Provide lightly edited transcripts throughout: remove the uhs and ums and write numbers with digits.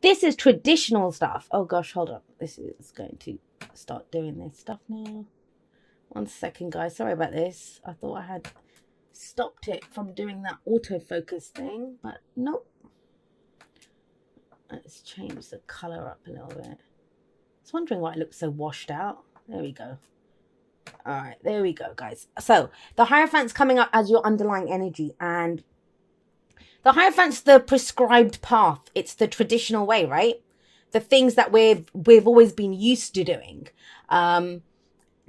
This is traditional stuff. Oh gosh, hold on. This is going to start doing this stuff now. One second, guys. Sorry about this. I thought I had stopped it from doing that autofocus thing, but nope. Let's change the color up a little bit. I was wondering why it looks so washed out. There we go. All right, there we go, guys. So the Hierophant's coming up as your underlying energy, and the Hierophant's the prescribed path. It's the traditional way, right? The things that we've always been used to doing.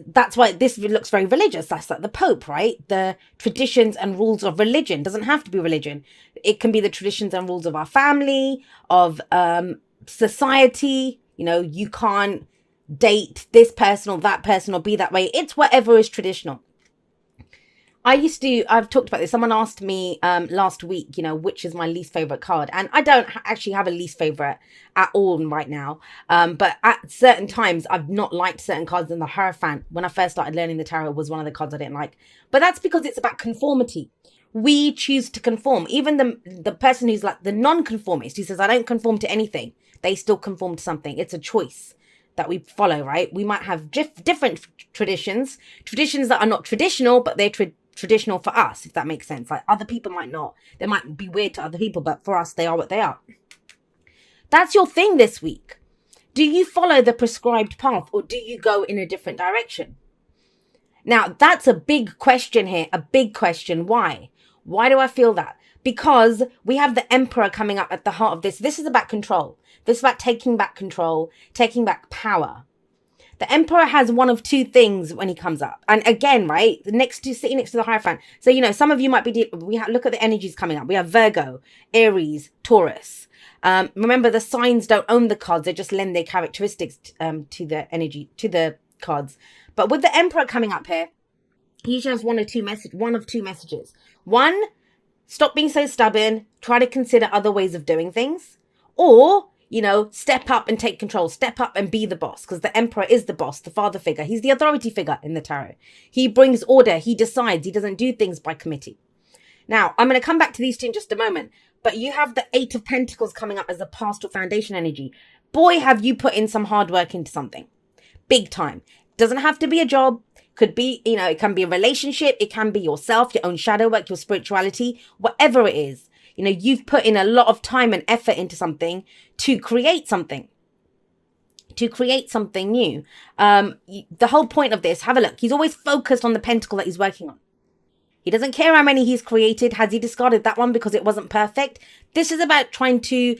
That's why this looks very religious. That's like the Pope, right? The traditions and rules of religion. Doesn't have to be religion. It can be the traditions and rules of our family, of society. You know, you can't date this person or that person or be that way. It's whatever is traditional. I've talked about this. Someone asked me last week, you know, which is my least favorite card. And I don't actually have a least favorite at all right now. But at certain times, I've not liked certain cards. And the Hierophant, when I first started learning the tarot, was one of the cards I didn't like. But that's because it's about conformity. We choose to conform. Even the person who's like the non-conformist, who says, I don't conform to anything, they still conform to something. It's a choice that we follow, right? We might have different traditions that are not traditional, but they're traditional for us, if that makes sense. Like other people might not. They might be weird to other people, but for us, they are what they are. That's your thing this week. Do you follow the prescribed path or do you go in a different direction? Now, that's a big question here. A big question. Why? Why do I feel that? Because we have the Emperor coming up at the heart of this. This is about control. This is about taking back control, taking back power. The Emperor has one of two things when he comes up. And again, right, sitting next to the Hierophant. So, you know, some of you might be, look at the energies coming up. We have Virgo, Aries, Taurus. Remember, the signs don't own the cards. They just lend their characteristics to the energy, to the cards. But with the Emperor coming up here, he usually has one of two messages. One, stop being so stubborn. Try to consider other ways of doing things. Or, you know, step up and take control. Step up and be the boss, because the Emperor is the boss, the father figure. He's the authority figure in the tarot. He brings order. He decides. He doesn't do things by committee. Now, I'm going to come back to these two in just a moment, but you have the Eight of Pentacles coming up as a pastoral foundation energy. Boy, have you put in some hard work into something. Big time. Doesn't have to be a job. Could be, you know, it can be a relationship. It can be yourself, your own shadow work, your spirituality, whatever it is. You know, you've put in a lot of time and effort into something to create something new. The whole point of this, have a look. He's always focused on the pentacle that he's working on. He doesn't care how many he's created. Has he discarded that one because it wasn't perfect? This is about trying to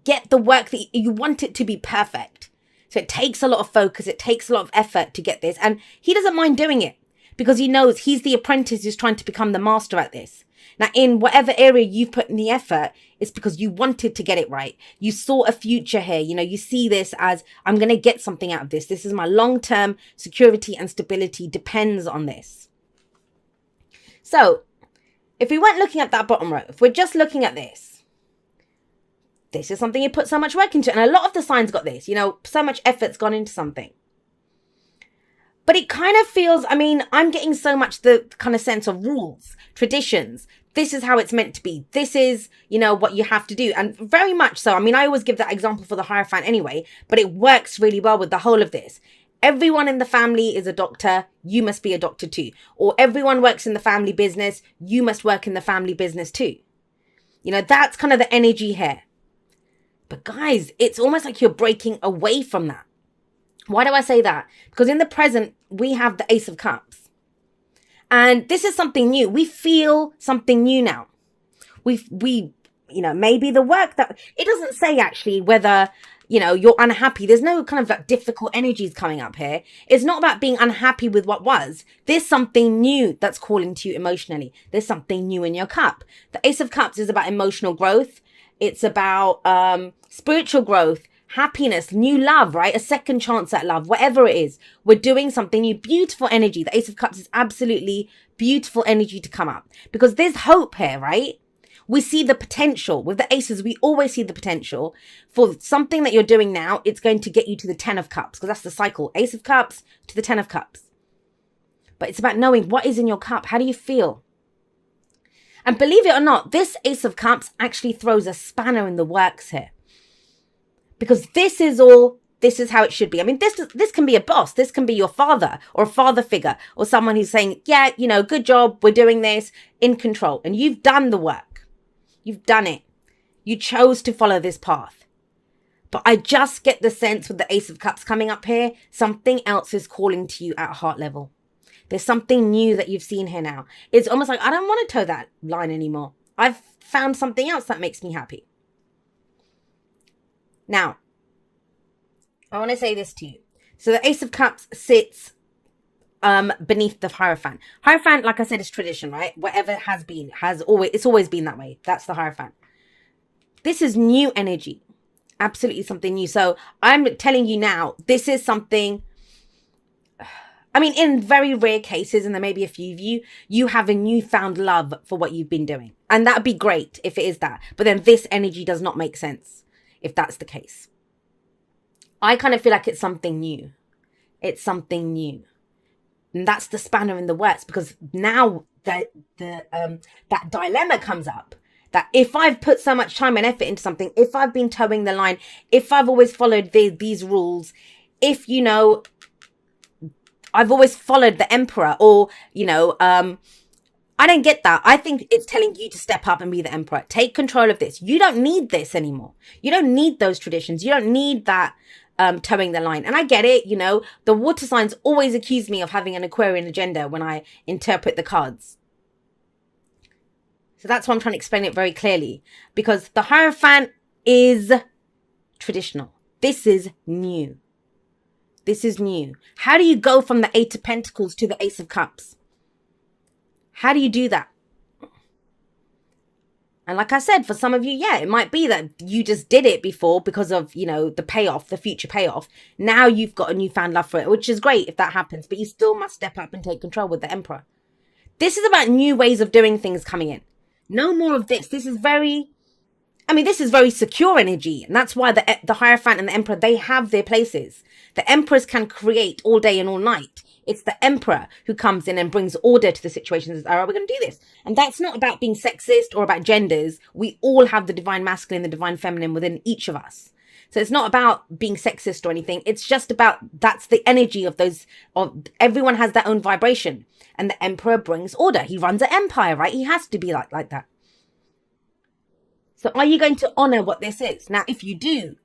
get the work that you want it to be perfect. So it takes a lot of focus. It takes a lot of effort to get this. And he doesn't mind doing it because he knows he's the apprentice who's trying to become the master at this. Now, in whatever area you've put in the effort, it's because you wanted to get it right. You saw a future here. You know, you see this as, I'm going to get something out of this. This is my long-term security and stability depends on this. So if we weren't looking at that bottom row, if we're just looking at this is something you put so much work into. And a lot of the signs got this, you know, so much effort's gone into something. But it kind of feels, I mean, I'm getting so much the kind of sense of rules, traditions. This is how it's meant to be. This is, you know, what you have to do. And very much so. I mean, I always give that example for the Hierophant anyway, but it works really well with the whole of this. Everyone in the family is a doctor. You must be a doctor too. Or everyone works in the family business. You must work in the family business too. You know, that's kind of the energy here. But guys, it's almost like you're breaking away from that. Why do I say that? Because in the present, we have the Ace of Cups. And this is something new. We feel something new now. We, you know, maybe the work that, it doesn't say actually whether, you know, you're unhappy. There's no kind of like difficult energies coming up here. It's not about being unhappy with what was. There's something new that's calling to you emotionally. There's something new in your cup. The Ace of Cups is about emotional growth. It's about spiritual growth, happiness, new love, right? A second chance at love, whatever it is. We're doing something new, beautiful energy. The Ace of Cups is absolutely beautiful energy to come up because there's hope here, right? We see the potential. With the aces, we always see the potential for something that you're doing now. It's going to get you to the 10 of Cups because that's the cycle. Ace of Cups to the 10 of Cups. But it's about knowing what is in your cup. How do you feel? And believe it or not, this Ace of Cups actually throws a spanner in the works here. Because this is how it should be. I mean, this can be a boss. This can be your father or a father figure or someone who's saying, yeah, good job. We're doing this, in control. And you've done the work. You've done it. You chose to follow this path. But I just get the sense with the Ace of Cups coming up here, something else is calling to you at heart level. There's something new that you've seen here now. It's almost like, I don't want to toe that line anymore. I've found something else that makes me happy. Now, I want to say this to you. So the Ace of Cups sits beneath the Hierophant. Hierophant, like I said, is tradition, right? Whatever it has been, it's always been that way. That's the Hierophant. This is new energy. Absolutely something new. So I'm telling you now, this is something, I mean, in very rare cases, and there may be a few of you, you have a newfound love for what you've been doing. And that'd be great if it is that. But then this energy does not make sense if that's the case. I kind of feel like it's something new. It's something new. And that's the spanner in the works, because now that dilemma comes up. That if I've put so much time and effort into something, if I've been towing the line, if I've always followed these rules, if, I've always followed the emperor, or, I don't get that. I think it's telling you to step up and be the emperor. Take control of this. You don't need this anymore. You don't need those traditions. You don't need that towing the line. And I get it, the water signs always accuse me of having an Aquarian agenda when I interpret the cards. So that's why I'm trying to explain it very clearly. Because the Hierophant is traditional. This is new. This is new. How do you go from the Eight of Pentacles to the Ace of Cups? How do you do that? And like I said, for some of you, yeah, it might be that you just did it before because of, the payoff, the future payoff. Now you've got a newfound love for it, which is great if that happens. But you still must step up and take control with the Emperor. This is about new ways of doing things coming in. No more of this. This is very secure energy. And that's why the Hierophant and the Emperor, they have their places. The Emperors can create all day and all night. It's the Emperor who comes in and brings order to the situation and says, all right, we're going to do this. And that's not about being sexist or about genders. We all have the divine masculine, the divine feminine within each of us. So it's not about being sexist or anything. It's just about, that's the energy of everyone has their own vibration. And the Emperor brings order. He runs an empire, right? He has to be like that. So are you going to honor what this is? Now, if you do,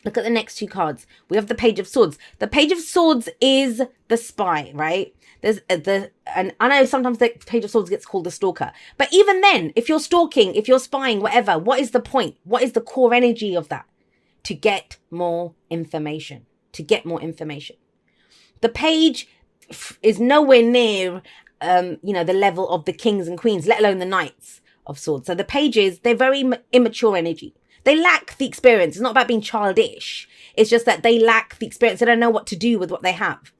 look at the next two cards. We have the Page of Swords. The Page of Swords is the spy, right? There's and I know sometimes the Page of Swords gets called the stalker. But even then, if you're stalking, if you're spying, whatever, what is the point? What is the core energy of that? To get more information. To get more information. The Page is nowhere near, the level of the kings and queens, let alone the knights of swords. So the pages, they're very immature energy. They lack the experience. It's not about being childish. It's just that they lack the experience. They don't know what to do with what they have.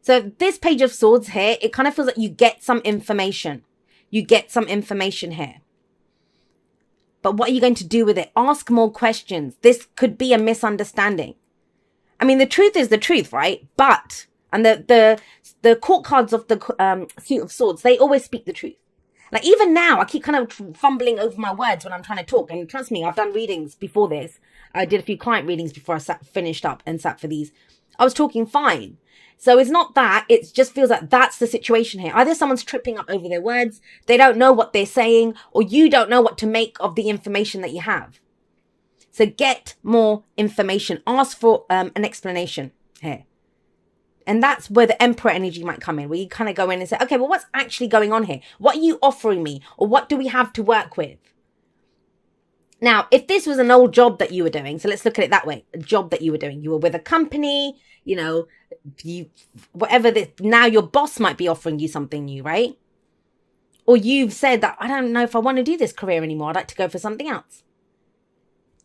So this Page of Swords here, it kind of feels like you get some information. You get some information here. But what are you going to do with it? Ask more questions. This could be a misunderstanding. I mean, the truth is the truth, right? But, and the court cards of the Suit of Swords, they always speak the truth. Like even now, I keep kind of fumbling over my words when I'm trying to talk. And trust me, I've done readings before this. I did a few client readings before I finished up and sat for these. I was talking fine. So it's not that. It just feels like that's the situation here. Either someone's tripping up over their words, they don't know what they're saying, or you don't know what to make of the information that you have. So get more information. Ask for an explanation here. And that's where the Emperor energy might come in, where you kind of go in and say, okay, well, what's actually going on here? What are you offering me? Or what do we have to work with? Now, if this was an old job that you were doing, so let's look at it that way, a job that you were doing, you were with a company, now your boss might be offering you something new, right? Or you've said that, I don't know if I want to do this career anymore. I'd like to go for something else.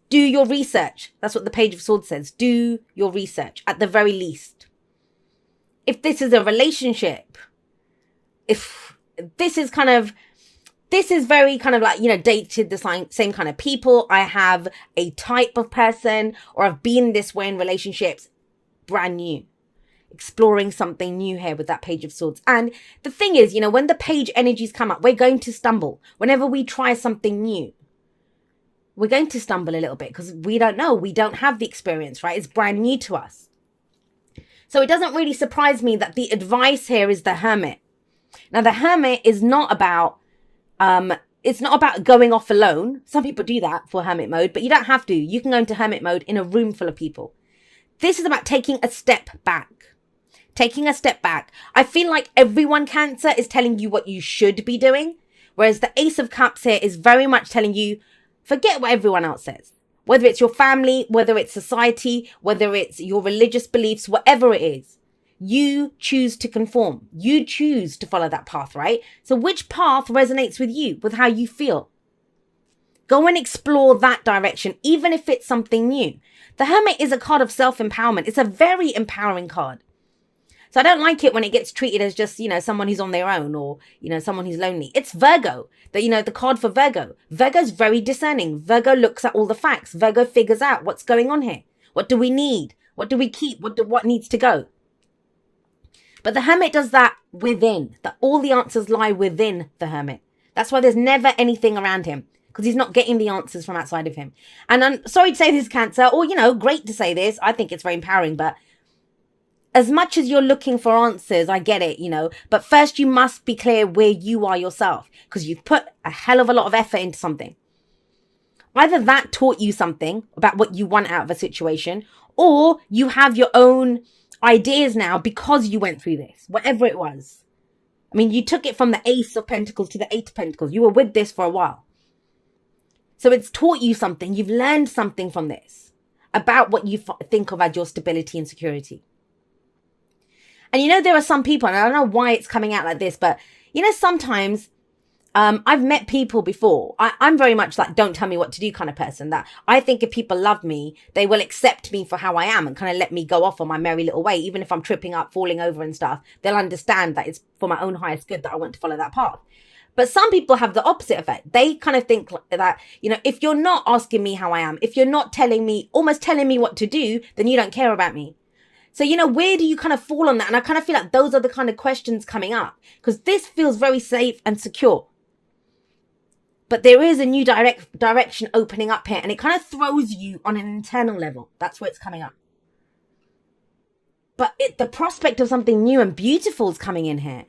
Do your research. That's what the Page of Swords says. Do your research at the very least. If this is a relationship, if this is very kind of like, dated the same kind of people. I have a type of person, or I've been this way in relationships, brand new. Exploring something new here with that Page of Swords. And the thing is, when the page energies come up, we're going to stumble. Whenever we try something new, we're going to stumble a little bit because we don't know. We don't have the experience, right? It's brand new to us. So it doesn't really surprise me that the advice here is the Hermit. Now, the Hermit is not about, it's not about going off alone. Some people do that for Hermit mode, but you don't have to. You can go into Hermit mode in a room full of people. This is about taking a step back. Taking a step back. I feel like everyone, Cancer, is telling you what you should be doing. Whereas the Ace of Cups here is very much telling you, forget what everyone else says. Whether it's your family, whether it's society, whether it's your religious beliefs, whatever it is. You choose to conform. You choose to follow that path, right? So which path resonates with you, with how you feel? Go and explore that direction, even if it's something new. The Hermit is a card of self-empowerment. It's a very empowering card. So I don't like it when it gets treated as just, someone who's on their own or, someone who's lonely. It's Virgo, the card for Virgo. Virgo's very discerning. Virgo looks at all the facts. Virgo figures out what's going on here. What do we need? What do we keep? What needs to go? But the Hermit does that within. That all the answers lie within the Hermit. That's why there's never anything around him, because he's not getting the answers from outside of him. And I'm sorry to say this, Cancer, or, great to say this. I think it's very empowering, but as much as you're looking for answers, I get it, but first you must be clear where you are yourself, because you've put a hell of a lot of effort into something. Either that taught you something about what you want out of a situation, or you have your own ideas now because you went through this, whatever it was. I mean, you took it from the Ace of Pentacles to the Eight of Pentacles. You were with this for a while. So it's taught you something. You've learned something from this about what you think of as your stability and security. And there are some people, and I don't know why it's coming out like this, but sometimes I've met people before. I'm very much like, don't tell me what to do kind of person. That I think if people love me, they will accept me for how I am and kind of let me go off on my merry little way. Even if I'm tripping up, falling over and stuff, they'll understand that it's for my own highest good that I want to follow that path. But some people have the opposite effect. They kind of think that, if you're not asking me how I am, if you're not almost telling me what to do, then you don't care about me. So, where do you kind of fall on that? And I kind of feel like those are the kind of questions coming up, because this feels very safe and secure. But there is a new direction opening up here, and it kind of throws you on an internal level. That's where it's coming up. But the prospect of something new and beautiful is coming in here.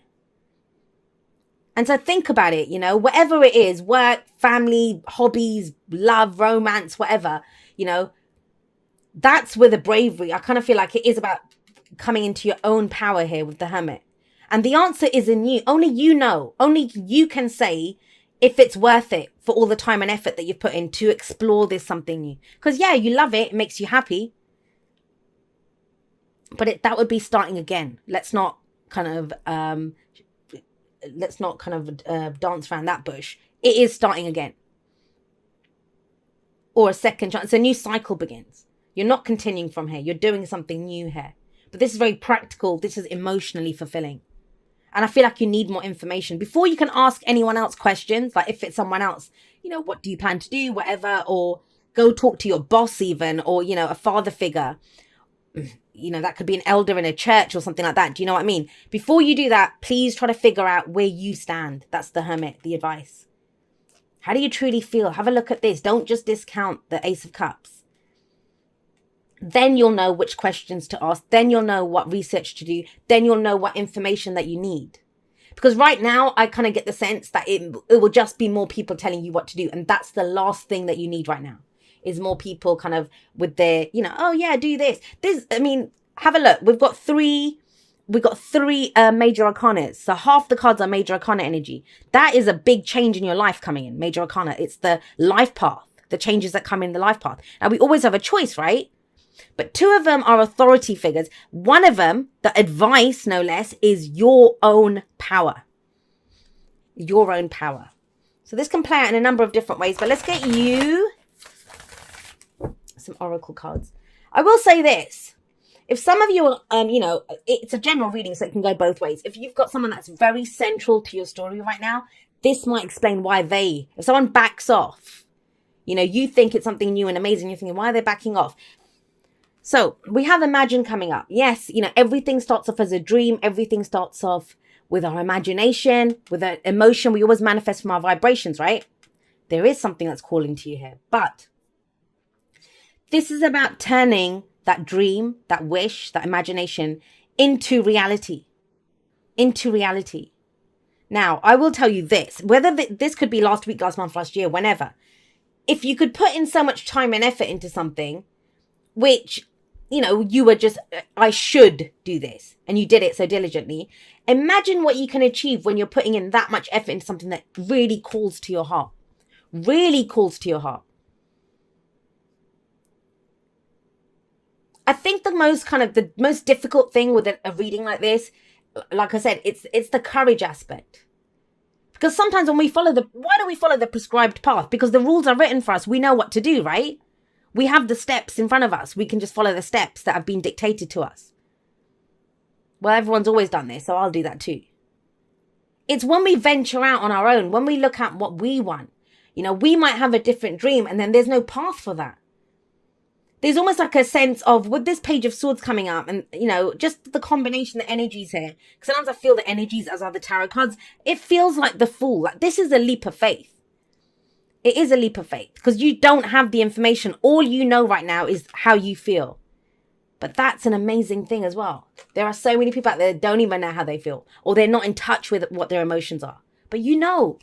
And so think about it, whatever it is, work, family, hobbies, love, romance, whatever, that's where the bravery, I kind of feel like it is about coming into your own power here with the Hermit. And the answer is in you. Only you know. Only you can say if it's worth it for all the time and effort that you've put in to explore this something new. Because, yeah, you love it. It makes you happy. But that would be starting again. Let's not kind of dance around that bush. It is starting again. Or a second chance. A new cycle begins. You're not continuing from here. You're doing something new here. But this is very practical. This is emotionally fulfilling. And I feel like you need more information before you can ask anyone else questions. Like if it's someone else, what do you plan to do? Whatever. Or go talk to your boss even. Or, a father figure. That could be an elder in a church or something like that. Do you know what I mean? Before you do that, please try to figure out where you stand. That's the Hermit, the advice. How do you truly feel? Have a look at this. Don't just discount the Ace of Cups. Then you'll know which questions to ask. Then you'll know what research to do. Then you'll know what information that you need. Because right now, I kind of get the sense that it will just be more people telling you what to do. And that's the last thing that you need right now. Is more people kind of with their, oh yeah, do this. Have a look. We've got three major arcanas. So half the cards are major arcana energy. That is a big change in your life coming in. Major arcana. It's the life path. The changes that come in the life path. Now we always have a choice, right? But two of them are authority figures. One of them, the advice, no less, is your own power. Your own power. So this can play out in a number of different ways. But let's get you some oracle cards. I will say this. If some of you, it's a general reading, so it can go both ways. If you've got someone that's very central to your story right now, this might explain why if someone backs off, you think it's something new and amazing, you're thinking, why are they backing off? So we have Imagine coming up. Yes, everything starts off as a dream. Everything starts off with our imagination, with an emotion. We always manifest from our vibrations, right? There is something that's calling to you here. But this is about turning that dream, that wish, that imagination into reality. Into reality. Now, I will tell you this, whether this could be last week, last month, last year, whenever. If you could put in so much time and effort into something, which, you know, you were just, I should do this, and you did it so diligently, imagine what you can achieve when you're putting in that much effort into something that really calls to your heart. Really calls to your heart. I think the most difficult thing with a reading like this, like I said, it's the courage aspect. Because sometimes when we why do we follow the prescribed path? Because the rules are written for us. We know what to do, right? We have the steps in front of us. We can just follow the steps that have been dictated to us. Well, everyone's always done this, so I'll do that too. It's when we venture out on our own, when we look at what we want. You know, we might have a different dream and then there's no path for that. There's almost like a sense of, with this Page of Swords coming up and, you know, just the combination of energies here. Because sometimes I feel the energies as other tarot cards. It feels like the Fool. Like this is a leap of faith. It is a leap of faith because you don't have the information. All you know right now is how you feel. But that's an amazing thing as well. There are so many people out there that don't even know how they feel, or they're not in touch with what their emotions are. But you know.